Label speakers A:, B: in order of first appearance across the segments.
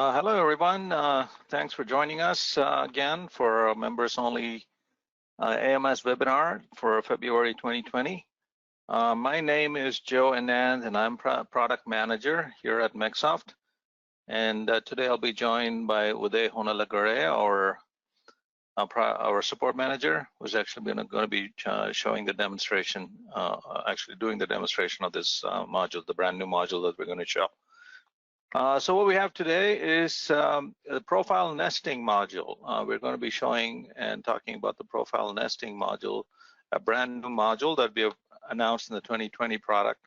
A: Hello, everyone. Thanks for joining us again for a members-only AMS webinar for February 2020. My name is Joe Anand, and I'm product manager here at MecSoft. And today I'll be joined by Uday Honalagare, our support manager, who's actually going to be showing the demonstration, actually doing the demonstration of this module, the brand new module that we're going to show. So what we have today is the profile nesting module. We're going to be showing and talking about the profile nesting module, a brand new module that we have announced in the 2020 product.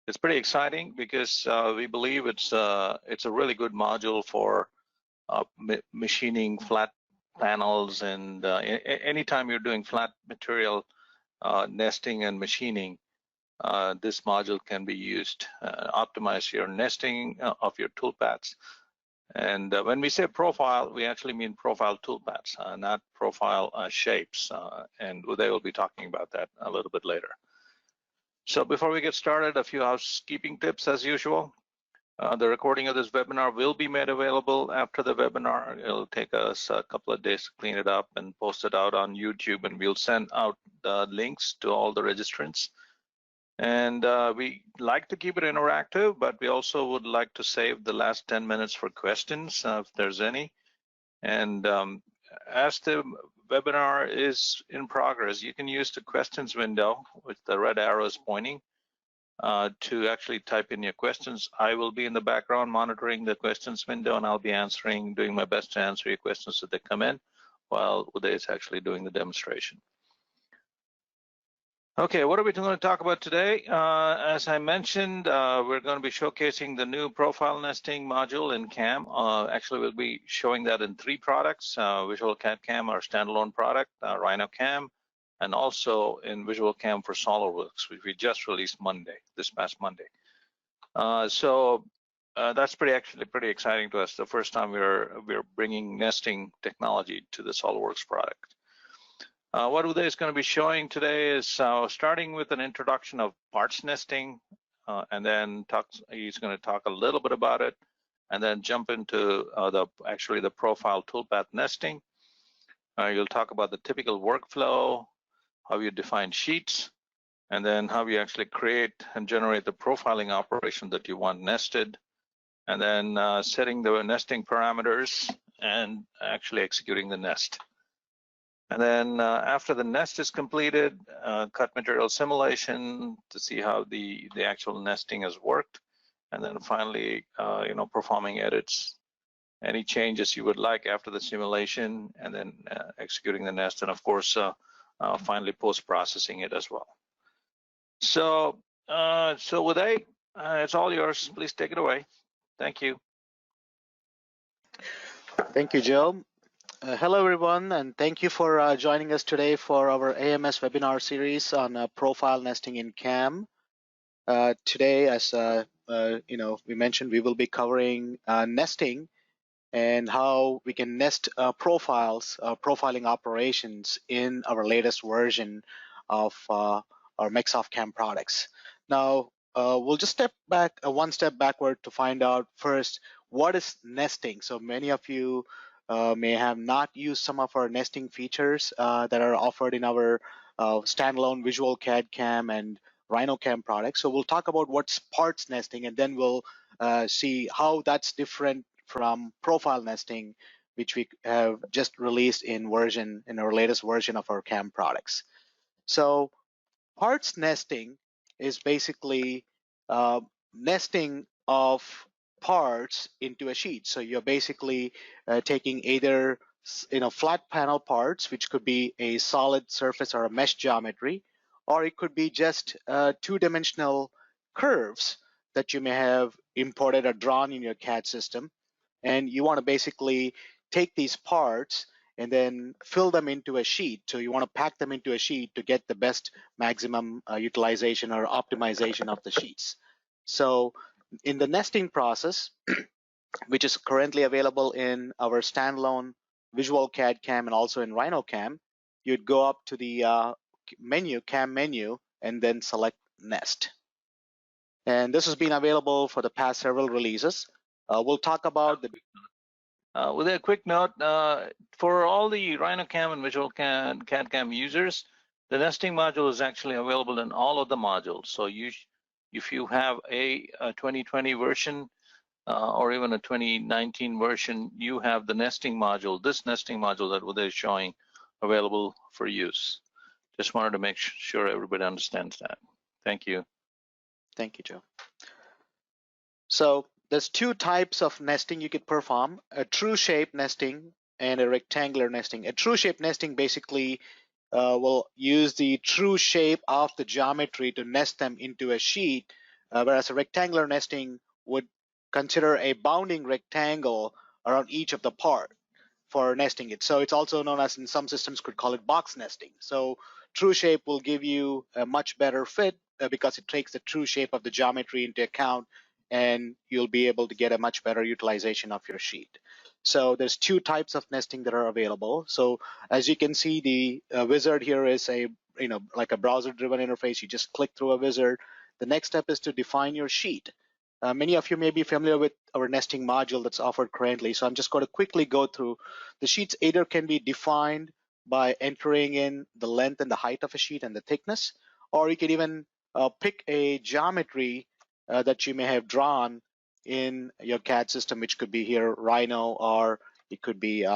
A: It's pretty exciting because we believe it's a really good module for machining flat panels, and anytime you're doing flat material nesting and machining, this module can be used. Optimize your nesting of your toolpaths. And when we say profile, we actually mean profile toolpaths, not profile shapes. And Uday will be talking about that a little bit later. So before we get started, a few housekeeping tips as usual. The recording of this webinar will be made available after the webinar. It'll take us a couple of days to clean it up and post it out on YouTube, and we'll send out the links to all the registrants. And we like to keep it interactive, but we also would like to save the last 10 minutes for questions if there's any. And as the webinar is in progress, you can use the questions window with the red arrows pointing to actually type in your questions. I will be in the background monitoring the questions window, and I'll be doing my best to answer your questions as they come in while Uday is actually doing the demonstration. Okay, what are we going to talk about today? As I mentioned, we're going to be showcasing the new profile nesting module in CAM. Actually, we'll be showing that in 3 products, Visual CAD CAM, our standalone product, Rhino CAM, and also in Visual CAM for SolidWorks, which we just released this past Monday. So that's pretty exciting to us. The first time we're bringing nesting technology to the SolidWorks product. What Uday is going to be showing today is starting with an introduction of parts nesting, and then he's going to talk a little bit about it, and then jump into the profile toolpath nesting. You'll talk about the typical workflow, how you define sheets, and then how you actually create and generate the profiling operation that you want nested, and then setting the nesting parameters and actually executing the nest. And then after the nest is completed, cut material simulation to see how the actual nesting has worked. And then finally, performing edits, any changes you would like after the simulation, and then executing the nest. And of course, finally post-processing it as well. So Uday, it's all yours. Please take it away. Thank you.
B: Thank you, Joe. Hello, everyone, and thank you for joining us today for our AMS webinar series on profile nesting in CAM. Today, as we mentioned, we will be covering nesting and how we can nest profiling operations in our latest version of our MecSoft CAM products. Now, we'll just step back one step backward to find out first what is nesting. So many of you may have not used some of our nesting features that are offered in our standalone Visual CAD CAM and Rhino CAM products. So we'll talk about what's parts nesting, and then we'll see how that's different from profile nesting, which we have just released in our latest version of our CAM products. So parts nesting is basically nesting of parts into a sheet. So you're basically taking either flat panel parts, which could be a solid surface or a mesh geometry, or it could be just 2-dimensional curves that you may have imported or drawn in your CAD system, and you want to basically take these parts and then fill them into a sheet. So you want to pack them into a sheet to get the best maximum utilization or optimization of the sheets. So in the nesting process, which is currently available in our standalone Visual CAD CAM and also in Rhino CAM, you'd go up to the CAM menu, and then select Nest. And this has been available for the past several releases. We'll talk about the
A: With a quick note, for all the RhinoCam and Visual CAD/CAM users, the nesting module is actually available in all of the modules. So if you have a 2020 version or even a 2019 version, you have the nesting module, this nesting module that Uday is showing, available for use. Just wanted to make sure everybody understands that. Thank you.
B: Thank you, Joe. So there's two types of nesting you could perform: a true shape nesting and a rectangular nesting. A true shape nesting basically will use the true shape of the geometry to nest them into a sheet, whereas a rectangular nesting would consider a bounding rectangle around each of the part for nesting it. So it's also known as, in some systems could call it box nesting. So true shape will give you a much better fit because it takes the true shape of the geometry into account, and you'll be able to get a much better utilization of your sheet. So there's two types of nesting that are available. So as you can see, the wizard here is a, like a browser-driven interface. You just click through a wizard. The next step is to define your sheet. Many of you may be familiar with our nesting module that's offered currently. So I'm just going to quickly go through. The sheets either can be defined by entering in the length and the height of a sheet and the thickness, or you can even pick a geometry that you may have drawn in your CAD system, which could be here Rhino, or it could be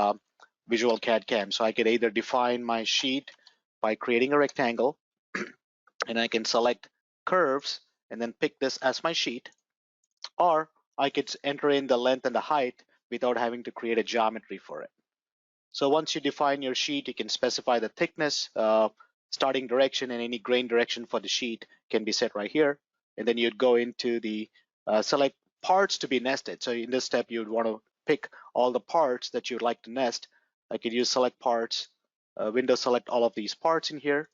B: Visual CAD/CAM. So I could either define my sheet by creating a rectangle, and I can select curves and then pick this as my sheet, or I could enter in the length and the height without having to create a geometry for it. So once you define your sheet, you can specify the thickness, starting direction, and any grain direction for the sheet can be set right here. And then you'd go into the select parts to be nested. So in this step, you'd want to pick all the parts that you'd like to nest. I could use select parts, Windows select all of these parts in here.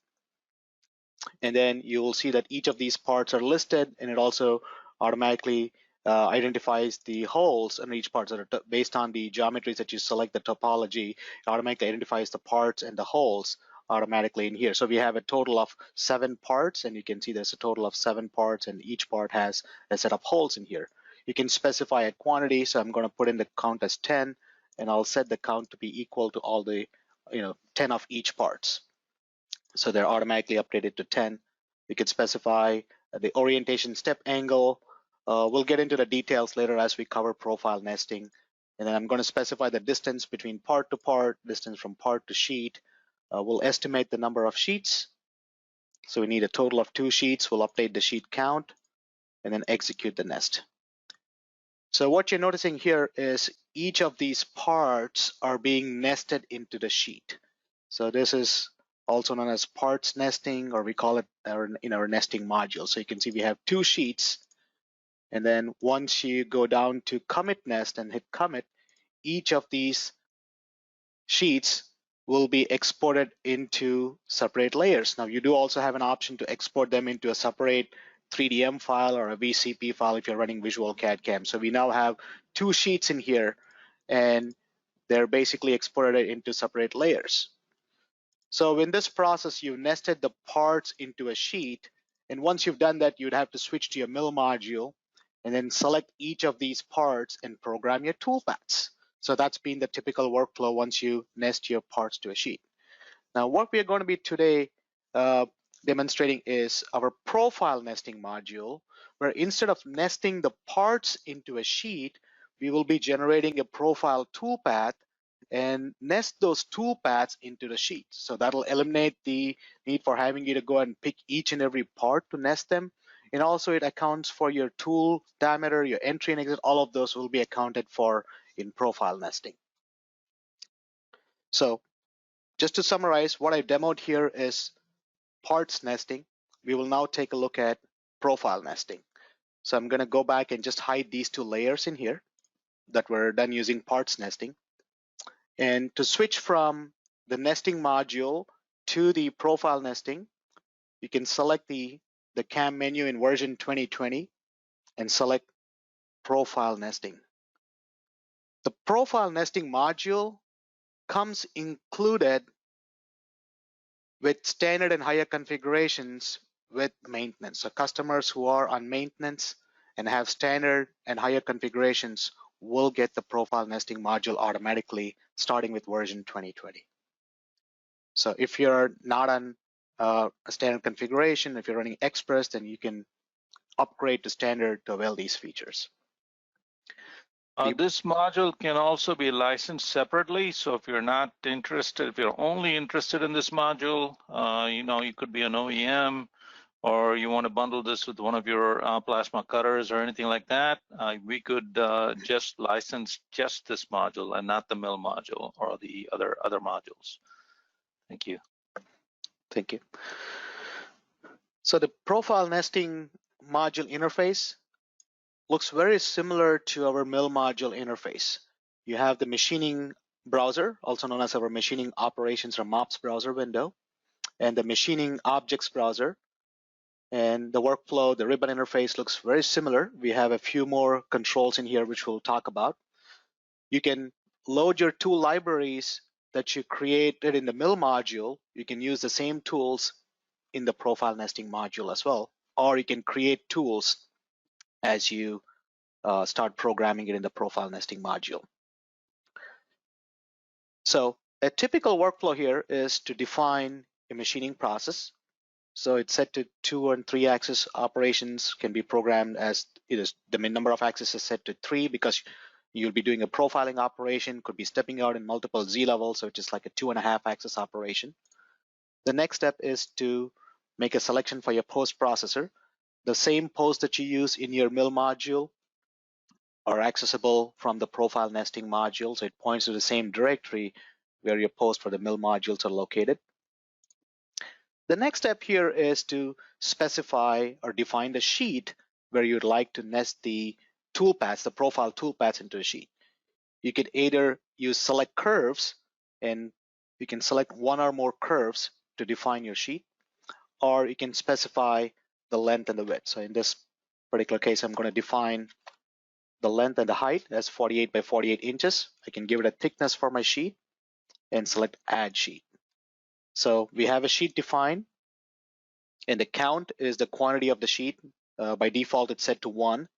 B: And then you will see that each of these parts are listed, and it also automatically identifies the holes in each part. So based on the geometries that you select, the topology, it automatically identifies the parts and the holes automatically in here. So we have a total of 7 parts, and you can see there's a total of 7 parts, and each part has a set of holes in here. You can specify a quantity, so I'm going to put in the count as 10, and I'll set the count to be equal to all the 10 of each parts. So they're automatically updated to 10. We could specify the orientation step angle. We'll get into the details later as we cover profile nesting. And then I'm going to specify the distance between part to part, distance from part to sheet. We'll estimate the number of sheets. So we need a total of 2 sheets. We'll update the sheet count and then execute the nest. So what you're noticing here is each of these parts are being nested into the sheet. So this is also known as parts nesting, or we call it in our nesting module. So you can see we have 2 sheets, and then once you go down to commit nest and hit commit, each of these sheets will be exported into separate layers. Now you do also have an option to export them into a separate 3DM file or a VCP file if you're running Visual CAD/CAM. So we now have 2 sheets in here, and they're basically exported into separate layers. So in this process, you nested the parts into a sheet, and once you've done that, you'd have to switch to your mill module and then select each of these parts and program your toolpaths. So that's been the typical workflow once you nest your parts to a sheet. Now, what we are going to be today demonstrating is our profile nesting module, where instead of nesting the parts into a sheet, we will be generating a profile toolpath and nest those toolpaths into the sheet. So that'll eliminate the need for having you to go and pick each and every part to nest them. And also it accounts for your tool diameter, your entry and exit, all of those will be accounted for in profile nesting. So just to summarize, what I demoed here is parts nesting. We will now take a look at profile nesting. So I'm going to go back and just hide these 2 layers in here that were done using parts nesting. And to switch from the nesting module to the profile nesting, you can select the CAM menu in version 2020 and select profile nesting. The profile nesting module comes included with standard and higher configurations with maintenance. So customers who are on maintenance and have standard and higher configurations will get the profile nesting module automatically starting with version 2020. So if you're not on a standard configuration, if you're running Express, then you can upgrade to standard to avail these features.
A: This module can also be licensed separately. So if you're not interested, if you're only interested in this module, you could be an OEM, or you want to bundle this with one of your plasma cutters or anything like that, we could just license just this module and not the mill module or the other modules. Thank you.
B: Thank you. So the profile nesting module interface looks very similar to our mill module interface. You have the machining browser, also known as our machining operations or MOPS browser window, and the machining objects browser. And the workflow, the ribbon interface looks very similar. We have a few more controls in here, which we'll talk about. You can load your tool libraries that you created in the mill module. You can use the same tools in the profile nesting module as well, or you can create tools as you start programming it in the profile nesting module. So a typical workflow here is to define a machining process. So it's set to 2 and 3 axis operations, can be programmed as it is. The number of axes is set to 3 because you'll be doing a profiling operation, could be stepping out in multiple Z levels, so it's just like a 2.5 axis operation. The next step is to make a selection for your post processor. The same posts that you use in your mill module are accessible from the profile nesting module, so it points to the same directory where your posts for the mill modules are located. The next step here is to specify or define the sheet where you'd like to nest the toolpaths, the profile toolpaths into a sheet. You could either use select curves, and you can select one or more curves to define your sheet, or you can specify the length and the width. So in this particular case, I'm going to define the length and the height as 48 by 48 inches. I can give it a thickness for my sheet and select add sheet. So we have a sheet defined, and the count is the quantity of the sheet. By default, it's set to 1.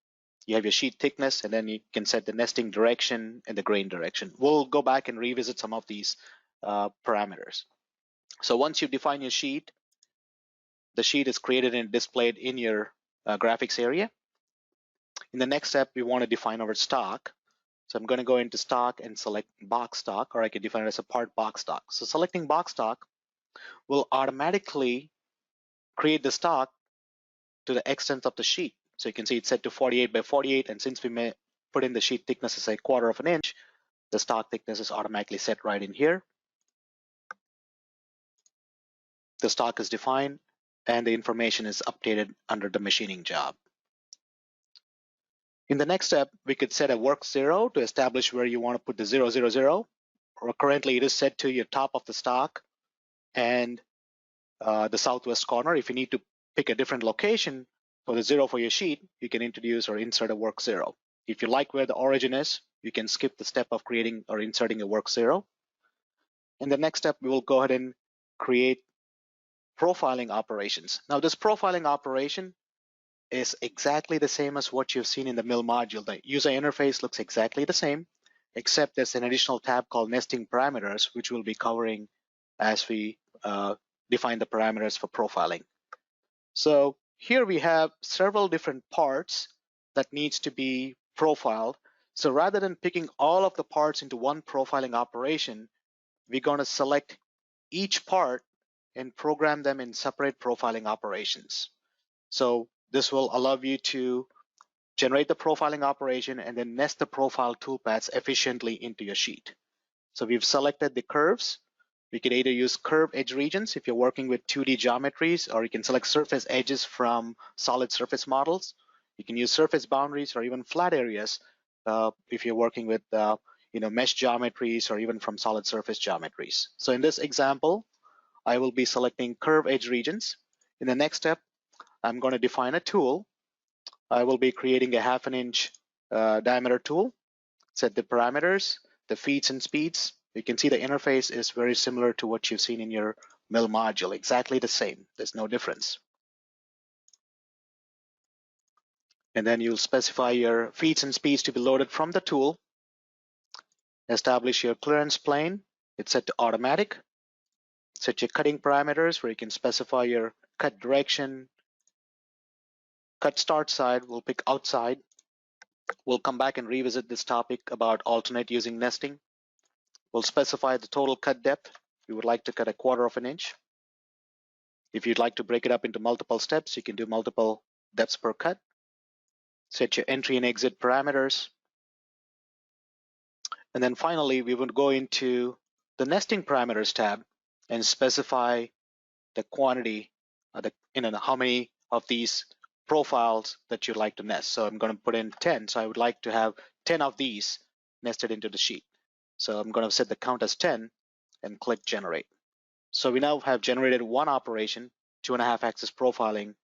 B: You have your sheet thickness, and then you can set the nesting direction and the grain direction. We'll go back and revisit some of these parameters. So once you define your sheet, the sheet is created and displayed in your graphics area. In the next step, we want to define our stock. So I'm going to go into stock and select box stock, or I can define it as a part box stock. So selecting box stock will automatically create the stock to the extent of the sheet. So you can see it's set to 48 by 48, and since we may put in the sheet thickness as a 1/4 of an inch, the stock thickness is automatically set right in here. The stock is defined, and the information is updated under the machining job. In the next step, we could set a work 0 to establish where you want to put the 0, 0, 0. Or currently, it is set to your top of the stock and the southwest corner. If you need to pick a different location for the 0 for your sheet, you can introduce or insert a work 0. If you like where the origin is, you can skip the step of creating or inserting a work 0. In the next step, we will go ahead and create profiling operations. Now, this profiling operation is exactly the same as what you've seen in the mill module. The user interface looks exactly the same, except there's an additional tab called nesting parameters, which we'll be covering as we define the parameters for profiling. So here we have several different parts that needs to be profiled. So rather than picking all of the parts into one profiling operation, we're going to select each part and program them in separate profiling operations. So this will allow you to generate the profiling operation and then nest the profile toolpaths efficiently into your sheet. So we've selected the curves. We can either use curve edge regions if you're working with 2D geometries, or you can select surface edges from solid surface models. You can use surface boundaries or even flat areas if you're working with mesh geometries or even from solid surface geometries. So in this example, I will be selecting curve edge regions. In the next step, I'm going to define a tool. I will be creating a 1/2 inch diameter tool, set the parameters, the feeds and speeds. You can see the interface is very similar to what you've seen in your mill module, exactly the same. There's no difference. And then you'll specify your feeds and speeds to be loaded from the tool. Establish your clearance plane. It's set to automatic. Set your cutting parameters where you can specify your cut direction. Cut start side, we'll pick outside. We'll come back and revisit this topic about alternate using nesting. We'll specify the total cut depth. We would like to cut 1/4 inch. If you'd like to break it up into multiple steps, you can do multiple depths per cut. Set your entry and exit parameters. And then finally, we would go into the nesting parameters tab and specify the quantity, how many of these profiles that you'd like to nest. So I'm going to put in 10. So I would like to have 10 of these nested into the sheet. So I'm going to set the count as 10 and click generate. So we now have generated one operation, 2.5 axis profiling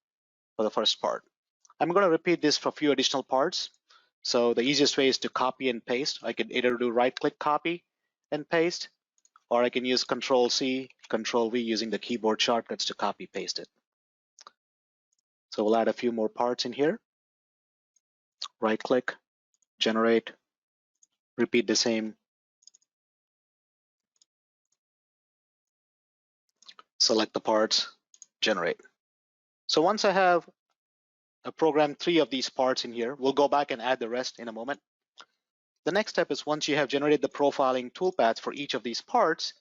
B: for the first part. I'm going to repeat this for a few additional parts. So the easiest way is to copy and paste. I can either do right click copy and paste, or I can use Control C, Control V using the keyboard shortcuts to copy paste it. So we'll add a few more parts in here. Right click, generate, repeat the same. Select the parts, generate. So once I have programmed 3 of these parts in here, we'll go back and add the rest in a moment. The next step is once you have generated the profiling toolpath for each of these parts,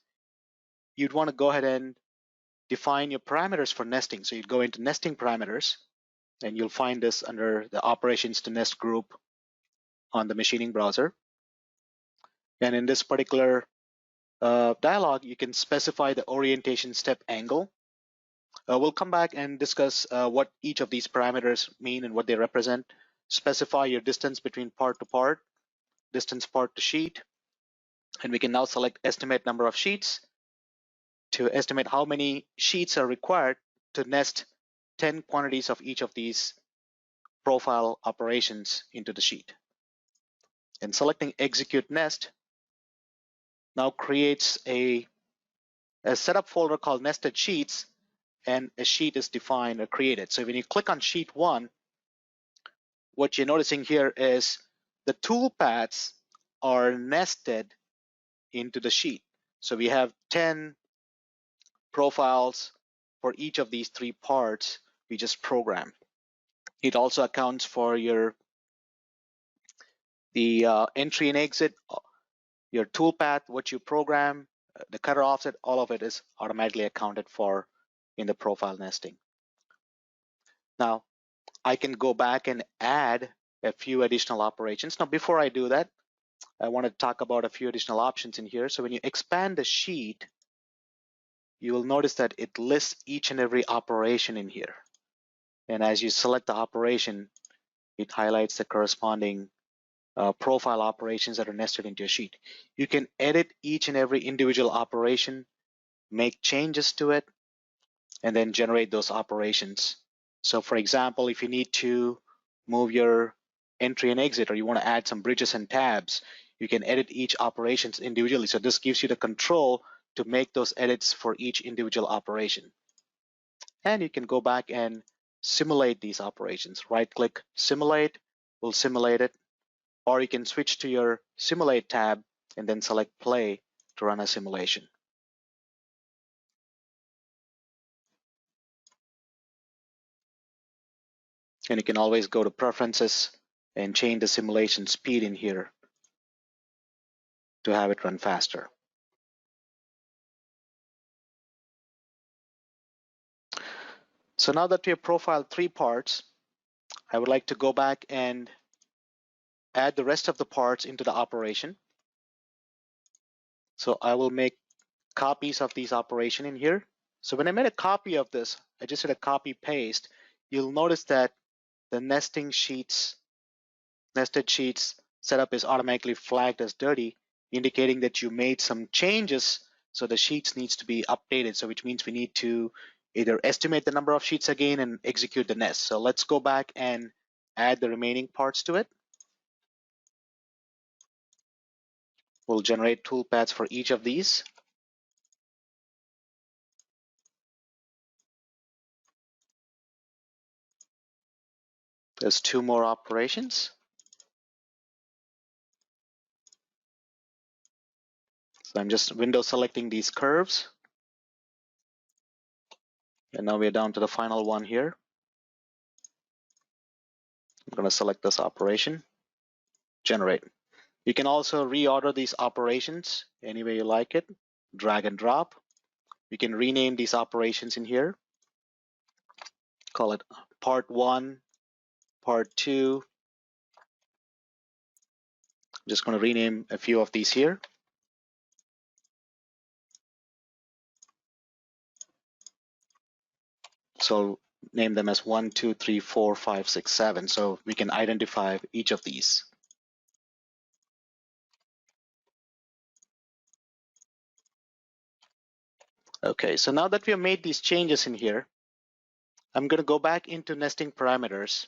B: you'd want to go ahead and define your parameters for nesting. So you'd go into nesting parameters, and you'll find this under the operations to nest group on the machining browser. And in this particular dialog, you can specify the orientation step angle. We'll come back and discuss what each of these parameters mean and what they represent. Specify your distance between part to part, distance part to sheet, and we can now select estimate number of sheets to estimate how many sheets are required to nest 10 quantities of each of these profile operations into the sheet. And selecting execute nest now creates a setup folder called nested sheets, and a sheet is defined or created. So when you click on sheet 1, what you're noticing here is the toolpaths are nested into the sheet. So we have 10 profiles for each of these 3 parts we just programmed. It also accounts for the entry and exit, your toolpath, what you program, the cutter offset, all of it is automatically accounted for in the profile nesting. Now, I can go back and add a few additional operations. Now, before I do that, I want to talk about a few additional options in here. So when you expand the sheet, you will notice that it lists each and every operation in here. And as you select the operation, it highlights the corresponding profile operations that are nested into your sheet. You can edit each and every individual operation, make changes to it, and then generate those operations. So for example, if you need to move your entry and exit, or you want to add some bridges and tabs, you can edit each operations individually. So this gives you the control to make those edits for each individual operation. And you can go back and simulate these operations. Right click simulate, will simulate it, or you can switch to your simulate tab and then select play to run a simulation. And you can always go to preferences and change the simulation speed in here to have it run faster. So now that we have profiled 3 parts, I would like to go back and add the rest of the parts into the operation. So I will make copies of these operation in here. So when I made a copy of this, I just did a copy paste. You'll notice that the nested sheets setup is automatically flagged as dirty, indicating that you made some changes. So the sheets needs to be updated. So which means we need to either estimate the number of sheets again and execute the nest. So let's go back and add the remaining parts to it. We'll generate toolpaths for each of these. There's two more operations. So I'm just window selecting these curves. And now we're down to the final one here. I'm going to select this operation, generate. You can also reorder these operations any way you like it, drag and drop. You can rename these operations in here. Call it part 1, part 2. I'm just going to rename a few of these here. So name them as 1, 2, 3, 4, 5, 6, 7. So we can identify each of these. Okay, so now that we have made these changes in here, I'm going to go back into nesting parameters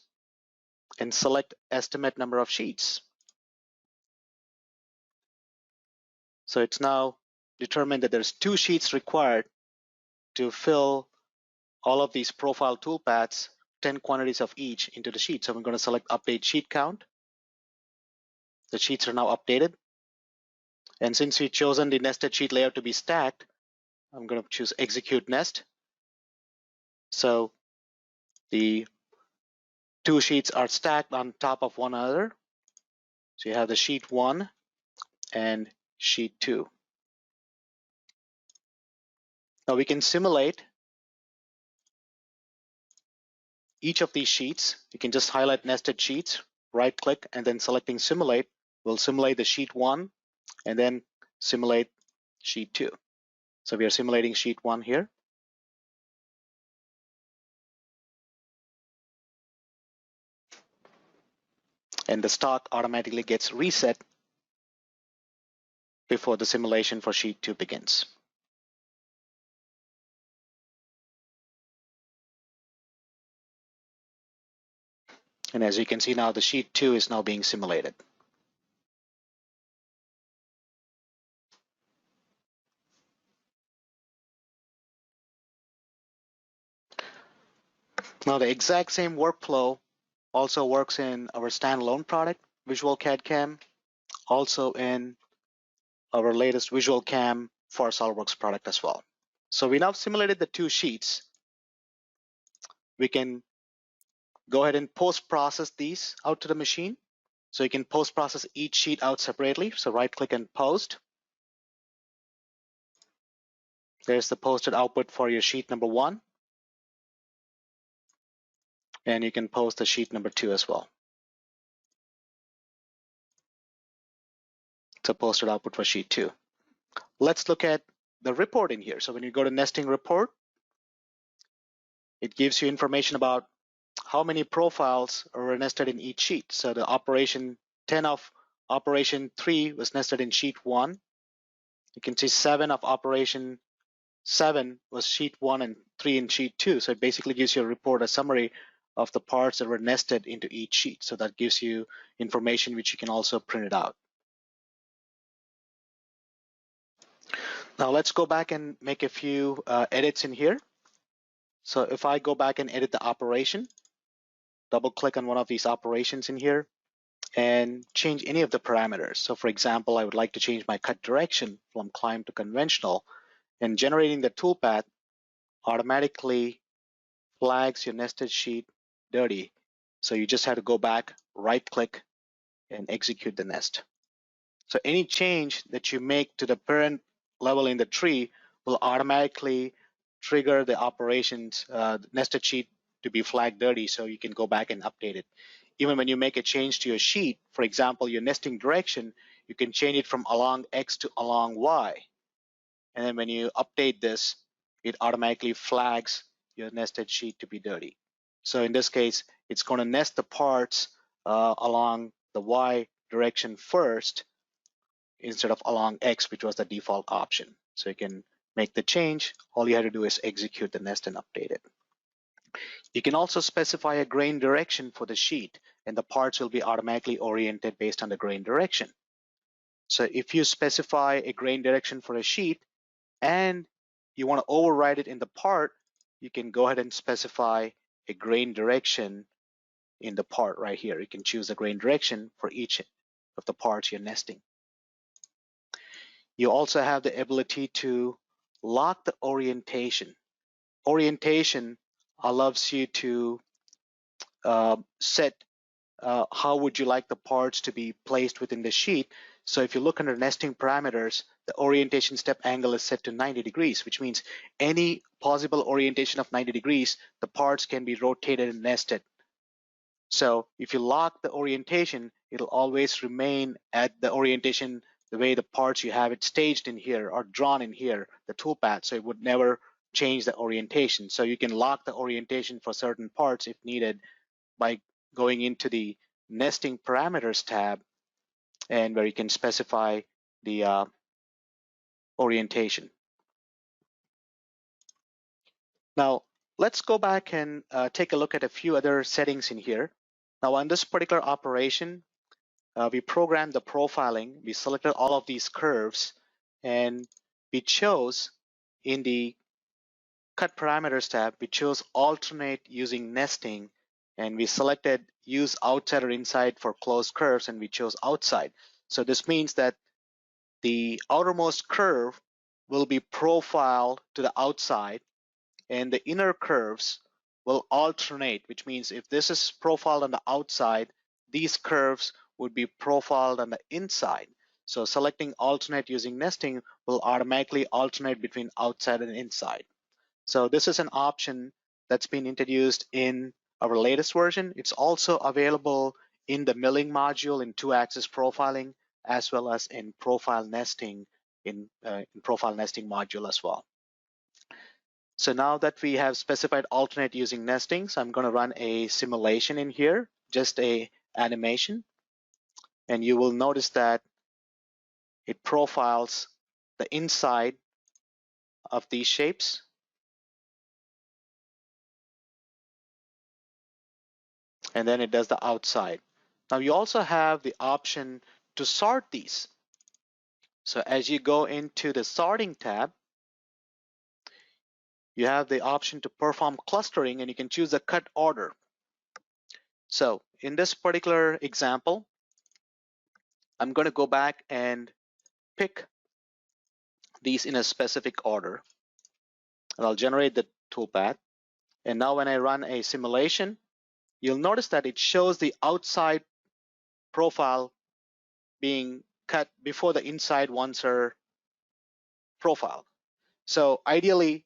B: and select estimate number of sheets. So it's now determined that there's 2 sheets required to fill all of these profile toolpaths, 10 quantities of each into the sheet. So I'm going to select update sheet count. The sheets are now updated. And since we've chosen the nested sheet layout to be stacked, I'm going to choose execute nest. So the 2 sheets are stacked on top of one another. So you have the sheet 1 and sheet 2. Now we can simulate each of these sheets. You can just highlight nested sheets, right click, and then selecting simulate will simulate the sheet 1 and then simulate sheet 2. So we are simulating sheet 1 here. And the stock automatically gets reset before the simulation for sheet 2 begins. And as you can see now, the sheet 2 is now being simulated. Now the exact same workflow also works in our standalone product, Visual CAD/CAM, also in our latest Visual CAM for SOLIDWORKS product as well. So we now simulated the 2 sheets. We can go ahead and post-process these out to the machine. So you can post-process each sheet out separately. So right-click and post. There's the posted output for your sheet number 1. And you can post the sheet number 2 as well. It's a posted output for sheet 2. Let's look at the report in here. So when you go to nesting report, it gives you information about how many profiles are nested in each sheet. So the operation 10 of operation 3 was nested in sheet 1. You can see 7 of operation 7 was sheet 1 and 3 in sheet 2. So it basically gives you a report, a summary of the parts that were nested into each sheet. So that gives you information which you can also print it out. Now let's go back and make a few edits in here. So if I go back and edit the operation, double click on one of these operations in here and change any of the parameters. So for example, I would like to change my cut direction from climb to conventional, and generating the toolpath automatically flags your nested sheet dirty. So you just have to go back, right click, and execute the nest. So any change that you make to the parent level in the tree will automatically trigger the operations nested sheet to be flagged dirty, so you can go back and update it. Even when you make a change to your sheet, for example, your nesting direction, you can change it from along X to along Y. And then when you update this, it automatically flags your nested sheet to be dirty. So in this case, it's going to nest the parts along the Y direction first instead of along X, which was the default option. So you can make the change. All you have to do is execute the nest and update it. You can also specify a grain direction for the sheet, and the parts will be automatically oriented based on the grain direction. So if you specify a grain direction for a sheet and you want to override it in the part, you can go ahead and specify a grain direction in the part right here. You can choose the grain direction for each of the parts you're nesting. You also have the ability to lock the orientation. Orientation allows you to set how would you like the parts to be placed within the sheet. So if you look under nesting parameters, the orientation step angle is set to 90 degrees, which means any possible orientation of 90 degrees, the parts can be rotated and nested. So if you lock the orientation, it'll always remain at the orientation the way the parts you have it staged in here or drawn in here, the toolpath, so it would never change the orientation. So you can lock the orientation for certain parts if needed by going into the nesting parameters tab, and where you can specify the orientation. Now let's go back and take a look at a few other settings in here. Now on this particular operation, we programmed the profiling. We selected all of these curves, and we chose in the cut parameters tab, we chose alternate using nesting, and we selected use outside or inside for closed curves, and we chose outside. So this means that the outermost curve will be profiled to the outside, and the inner curves will alternate, which means if this is profiled on the outside, these curves would be profiled on the inside. So selecting alternate using nesting will automatically alternate between outside and inside. So this is an option that's been introduced in our latest version. It's also available in the milling module in 2-axis profiling, as well as in profile nesting in profile nesting module as well. So now that we have specified alternate using nesting, so I'm going to run a simulation in here, just a animation, and you will notice that it profiles the inside of these shapes, and then it does the outside. Now you also have the option to sort these. So as you go into the sorting tab, you have the option to perform clustering, and you can choose a cut order. So in this particular example, I'm going to go back and pick these in a specific order, and I'll generate the toolpath. And now when I run a simulation, you'll notice that it shows the outside profile being cut before the inside ones are profiled. So ideally,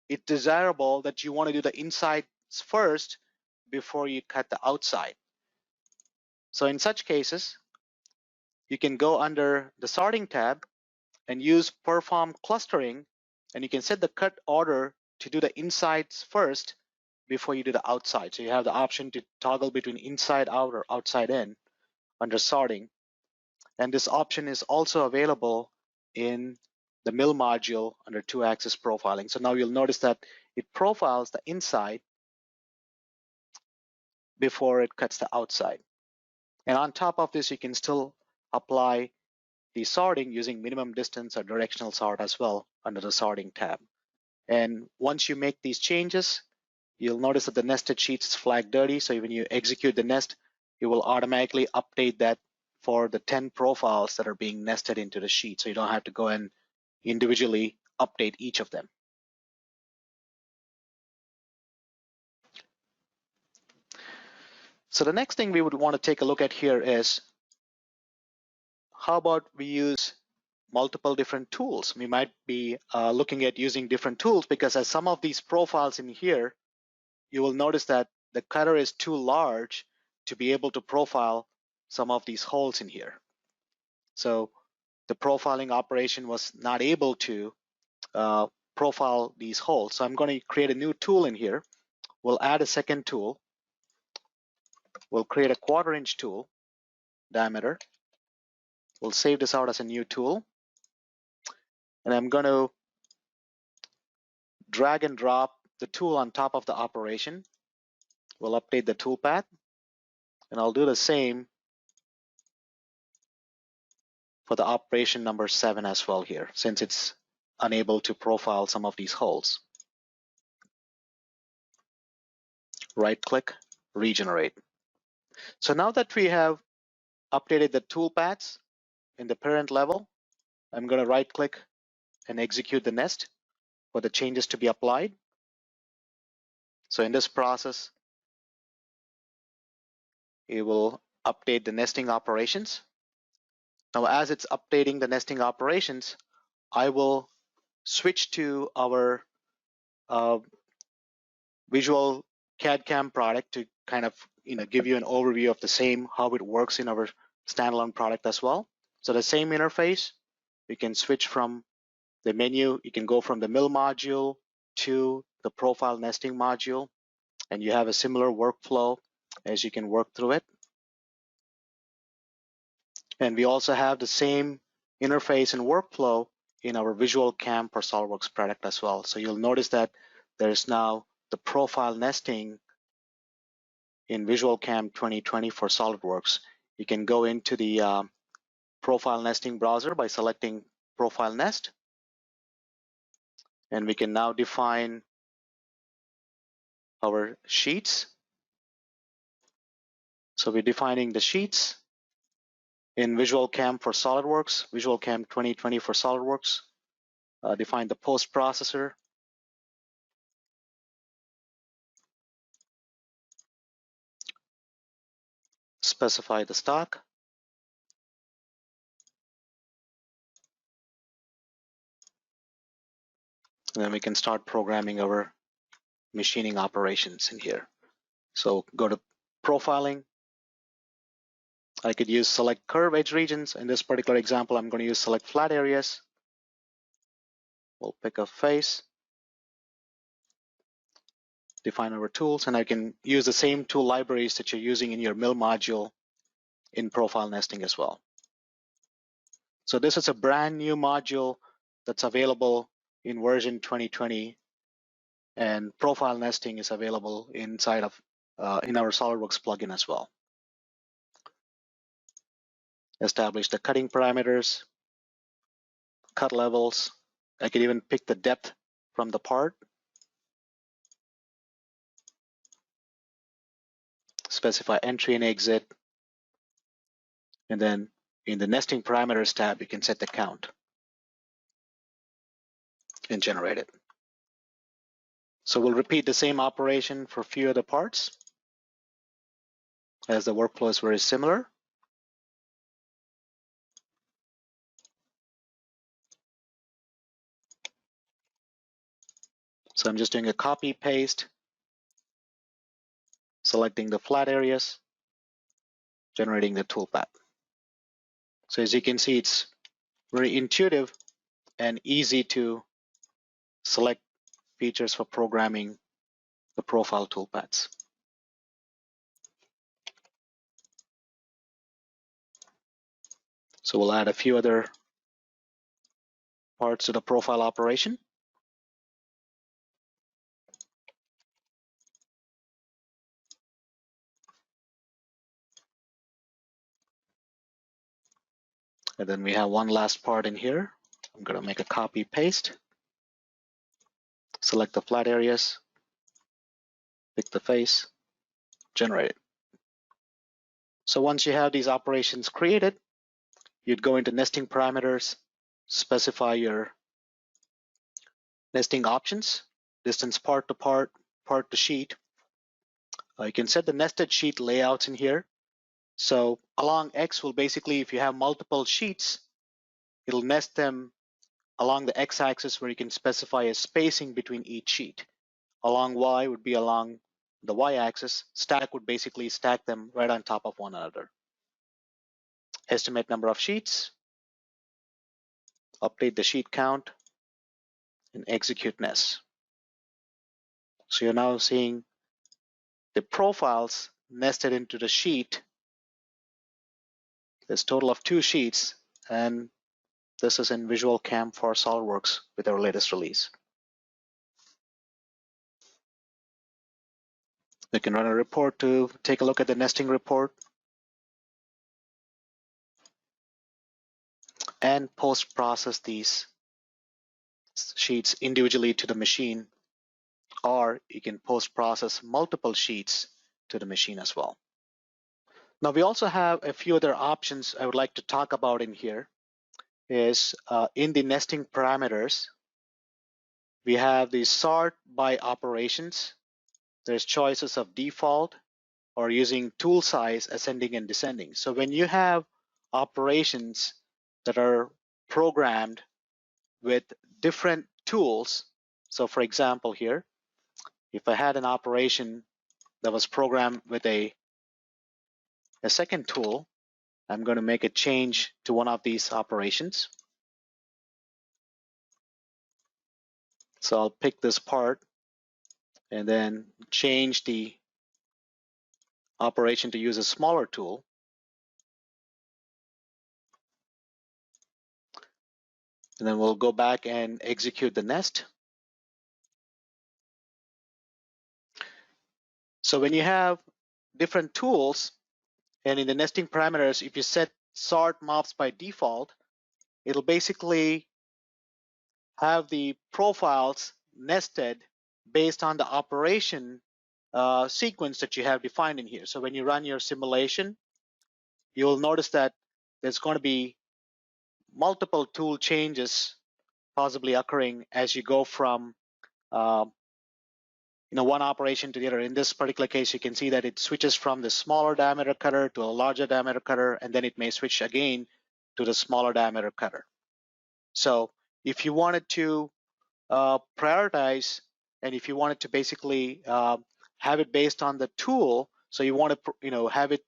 B: it's desirable that you want to do the insides first before you cut the outside. So in such cases, you can go under the sorting tab and use perform clustering, and you can set the cut order to do the insides first before you do the outside. So you have the option to toggle between inside out or outside in under sorting. And this option is also available in the mill module under 2-axis profiling. So now you'll notice that it profiles the inside before it cuts the outside. And on top of this, you can still apply the sorting using minimum distance or directional sort as well under the sorting tab. And once you make these changes, you'll notice that the nested sheet is flagged dirty. So when you execute the nest, it will automatically update that for the 10 profiles that are being nested into the sheet. So you don't have to go and individually update each of them. So the next thing we would want to take a look at here is, how about we use multiple different tools? We might be looking at using different tools, because as some of these profiles in here, you will notice that the cutter is too large to be able to profile some of these holes in here. So the profiling operation was not able to profile these holes. So I'm going to create a new tool in here. We'll add a second tool. We'll create a 1/4 inch tool diameter. We'll save this out as a new tool. And I'm going to drag and drop the tool on top of the operation. We'll update the toolpath, and I'll do the same for the operation number 7 as well here, since it's unable to profile some of these holes. Right click, regenerate. So now that we have updated the toolpaths in the parent level, I'm going to right click and execute the nest for the changes to be applied. So in this process, it will update the nesting operations. Now, as it's updating the nesting operations, I will switch to our visual CAD/CAM product to kind of give you an overview of the same, how it works in our standalone product as well. So the same interface, you can switch from the menu, you can go from the mill module to the profile nesting module, and you have a similar workflow as you can work through it. And we also have the same interface and workflow in our visual CAM for SOLIDWORKS product as well. So you'll notice that there's now the profile nesting in Visual CAM 2020 for SOLIDWORKS. You can go into the profile nesting browser by selecting profile nest, and we can now define our sheets. So we're defining the sheets in Visual CAM for SOLIDWORKS, Visual CAM 2020 for SOLIDWORKS. Define the post processor. Specify the stock. And then we can start programming our machining operations in here. So go to profiling. I could use select curve edge regions. In this particular example, I'm going to use select flat areas. We'll pick a face, define our tools, and I can use the same tool libraries that you're using in your mill module in profile nesting as well. So this is a brand new module that's available in version 2020, and profile nesting is available inside of in our SOLIDWORKS plugin as well. Establish the cutting parameters, cut levels. I can even pick the depth from the part. Specify entry and exit. And then in the nesting parameters tab, you can set the count and generate it. So we'll repeat the same operation for a few other parts, as the workflow is very similar. So I'm just doing a copy paste, selecting the flat areas, generating the toolpath. So as you can see, it's very intuitive and easy to select features for programming the profile toolpaths. So we'll add a few other parts to the profile operation. And then we have one last part in here. I'm going to make a copy paste, select the flat areas, pick the face, generate it. So once you have these operations created, you'd go into nesting parameters, specify your nesting options, distance part to part, part to sheet. You can set the nested sheet layouts in here. So along X will basically, if you have multiple sheets, it'll nest them along the X-axis where you can specify a spacing between each sheet. Along Y would be along the Y-axis. Stack would basically stack them right on top of one another. Estimate number of sheets, update the sheet count, and execute nest. So you're now seeing the profiles nested into the sheet. There's a total of 2 sheets, and this is in Visual CAM for SOLIDWORKS with our latest release. We can run a report to take a look at the nesting report and post-process these sheets individually to the machine, or you can post-process multiple sheets to the machine as well. Now we also have a few other options I would like to talk about in here. Is in the nesting parameters, we have the sort by operations. There's choices of default or using tool size ascending and descending. So when you have operations that are programmed with different tools, so for example here, if I had an operation that was programmed with a second tool, I'm going to make a change to one of these operations. So I'll pick this part and then change the operation to use a smaller tool. And then we'll go back and execute the nest. So when you have different tools, and in the nesting parameters, if you set sort mobs by default, it'll basically have the profiles nested based on the operation sequence that you have defined in here. So when you run your simulation, you'll notice that there's going to be multiple tool changes possibly occurring as you go from one operation to the other. In this particular case, you can see that it switches from the smaller diameter cutter to a larger diameter cutter, and then it may switch again to the smaller diameter cutter. So if you wanted to prioritize, and if you wanted to basically have it based on the tool, so you want to have it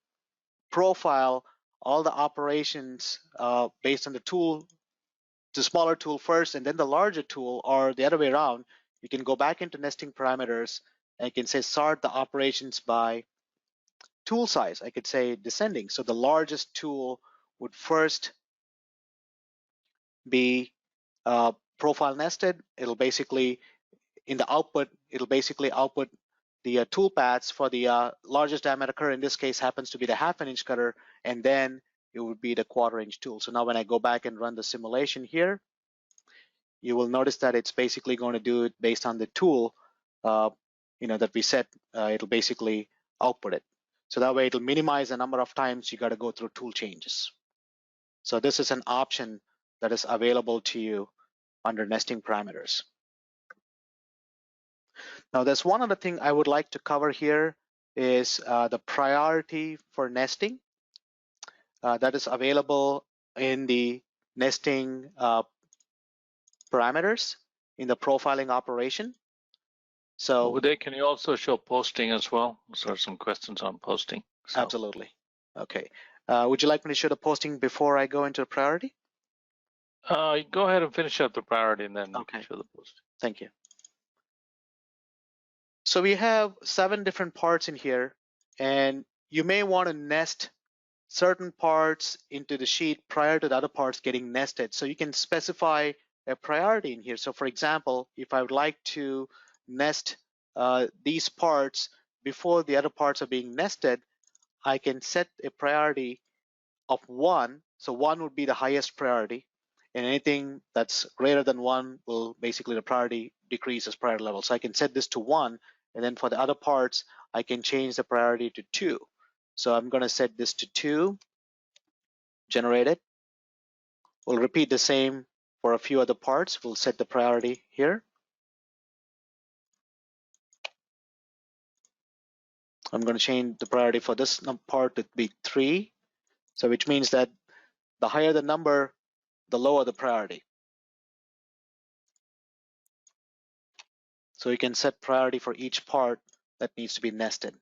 B: profile all the operations based on the tool, the smaller tool first and then the larger tool, or the other way around, you can go back into nesting parameters and you can say sort the operations by tool size. I could say descending. So the largest tool would first be profile nested. It'll basically, in the output, it'll basically output the tool paths for the largest diameter cutter. In this case happens to be the 1/2 inch cutter, and then it would be the 1/4 inch tool. So now when I go back and run the simulation here, you will notice that it's basically going to do it based on the tool that we set. It'll basically output it. So that way it'll minimize the number of times you got to go through tool changes. So this is an option that is available to you under nesting parameters. Now there's one other thing I would like to cover here is the priority for nesting that is available in the nesting parameters in the profiling operation. So
A: Uday, can you also show posting as well? So there are some questions on posting. So.
B: Absolutely. Okay. Would you like me to show the posting before I go into priority?
A: Go ahead and finish up the priority and then
B: Okay.
A: you can show the posting.
B: Thank you. So we have 7 different parts in here, and you may want to nest certain parts into the sheet prior to the other parts getting nested. So you can specify a priority in here. So for example, if I would like to nest these parts before the other parts are being nested, I can set a priority of 1. So 1 would be the highest priority, and anything that's greater than 1 will basically the priority decrease as priority level. So I can set this to 1, and then for the other parts, I can change the priority to 2. So I'm going to set this to 2, generate it. We'll repeat the same for a few other parts. We'll set the priority here. I'm going to change the priority for this part to be 3. So which means that the higher the number, the lower the priority. So you can set priority for each part that needs to be nested.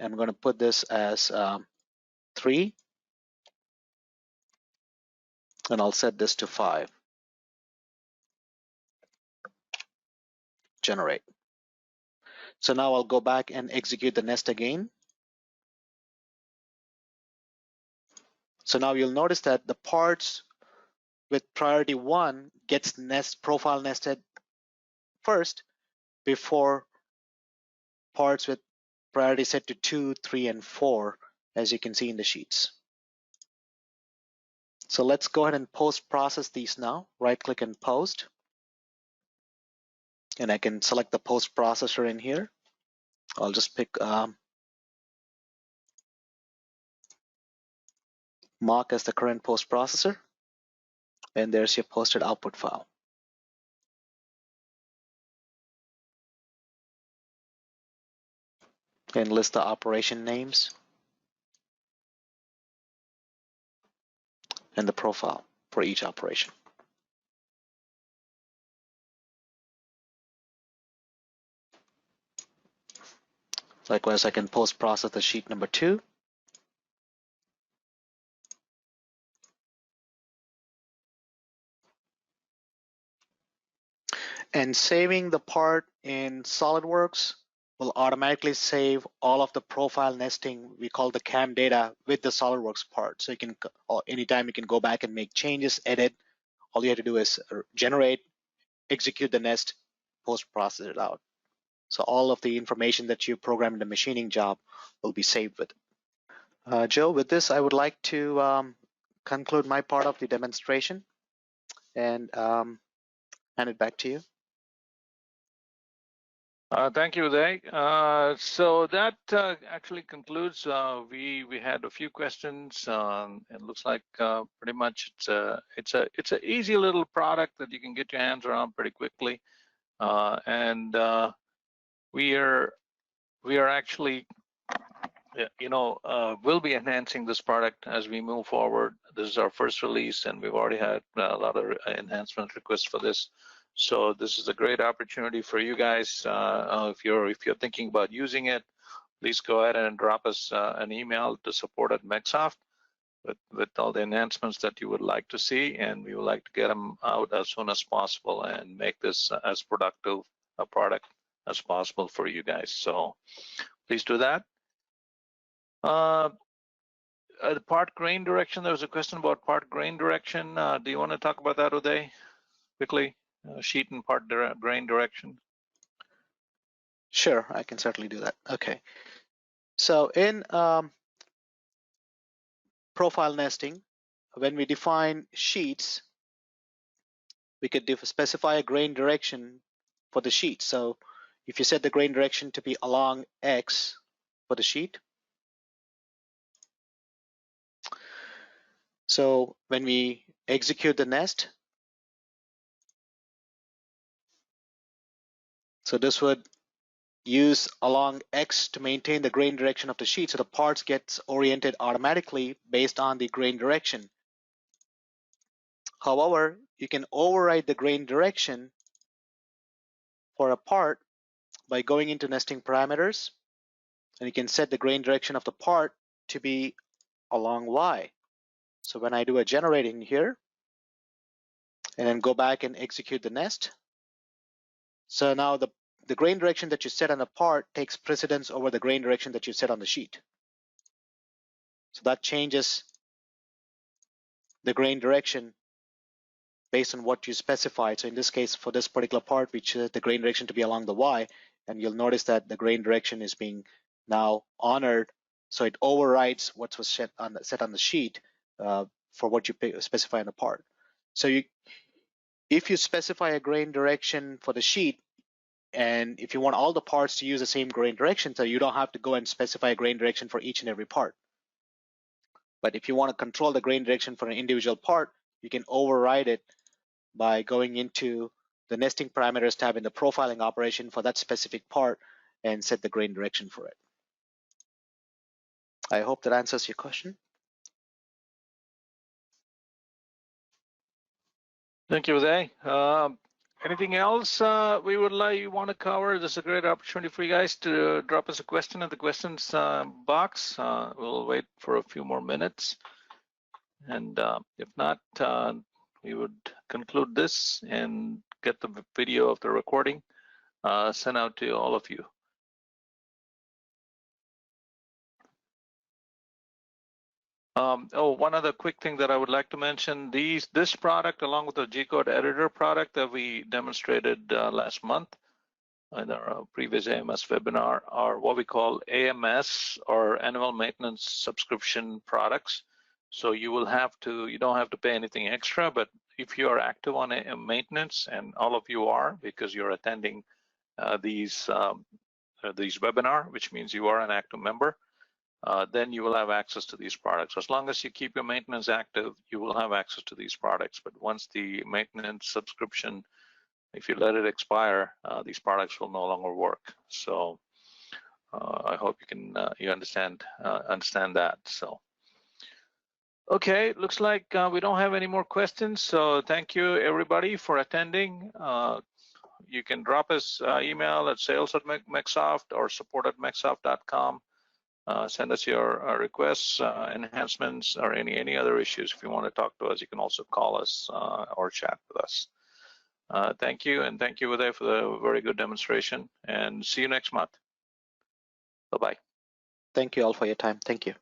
B: I'm going to put this as 3, and I'll set this to 5. Generate. So now I'll go back and execute the nest again. So now you'll notice that the parts with priority 1 gets profile nested first before parts with priority set to 2, 3, and 4, as you can see in the sheets. So let's go ahead and post-process these now. Right-click and post. And I can select the post processor in here. I'll just pick mark as the current post processor, and there's your posted output file. And list the operation names and the profile for each operation. Likewise, I can post process the sheet number 2. And saving the part in SolidWorks will automatically save all of the profile nesting we call the CAM data with the SolidWorks part. So you can, anytime you can go back and make changes, edit. All you have to do is generate, execute the nest, post-process it out. So all of the information that you program in the machining job will be saved with it. Joe, with this, I would like to conclude my part of the demonstration and hand it back to you.
A: Thank you, Uday. So that actually concludes. We had a few questions. It looks like pretty much it's an easy little product that you can get your hands around pretty quickly, and we are actually, we'll be enhancing this product as we move forward. This is our first release, and we've already had a lot of enhancement requests for this. So this is a great opportunity for you guys. If you're thinking about using it, please go ahead and drop us an email to support@MecSoft with all the enhancements that you would like to see, and we would like to get them out as soon as possible and make this as productive a product as possible for you guys. So please do that. The part grain direction, there was a question about part grain direction. Do you want to talk about that, Uday, quickly? Sheet and part grain direction.
B: Sure, I can certainly do that. Okay. So in profile nesting, when we define sheets, we could specify a grain direction for the sheet. So if you set the grain direction to be along X for the sheet, so when we execute the nest, so this would use along X to maintain the grain direction of the sheet, so the parts gets oriented automatically based on the grain direction. However, you can override the grain direction for a part by going into nesting parameters, and you can set the grain direction of the part to be along Y. So when I do a generating here, and then go back and execute the nest, so now the grain direction that you set on the part takes precedence over the grain direction that you set on the sheet. So that changes the grain direction based on what you specified. So in this case, for this particular part, we chose the grain direction to be along the Y, and you'll notice that the grain direction is being now honored. So it overrides what was set on the sheet for what you specify in the part. So if you specify a grain direction for the sheet, and if you want all the parts to use the same grain direction, so you don't have to go and specify a grain direction for each and every part. But if you want to control the grain direction for an individual part, you can override it by going into the nesting parameters tab in the profiling operation for that specific part and set the grain direction for it. I hope that answers your question.
A: Thank you, Uday. Anything else we would want to cover? This is a great opportunity for you guys to drop us a question in the questions box. We'll wait for a few more minutes. And if not, we would conclude this and get the video of the recording sent out to all of you. One other quick thing that I would like to mention, this product, along with the G-code editor product that we demonstrated last month in our previous AMS webinar, are what we call AMS, or annual maintenance subscription products. So you don't have to pay anything extra, but if you are active on maintenance, and all of you are because you're attending these webinar, which means you are an active member, then you will have access to these products. As long as you keep your maintenance active, you will have access to these products. But once the maintenance subscription, if you let it expire, these products will no longer work. So I hope you understand that. So okay, looks like we don't have any more questions. So thank you everybody for attending. You can drop us email at sales@MecSoft or support@MecSoft.com. Send us your requests, enhancements, or any other issues. If you want to talk to us, you can also call us or chat with us. Thank you, and thank you, Uday, for the very good demonstration. And see you next month. Bye-bye.
B: Thank you all for your time. Thank you.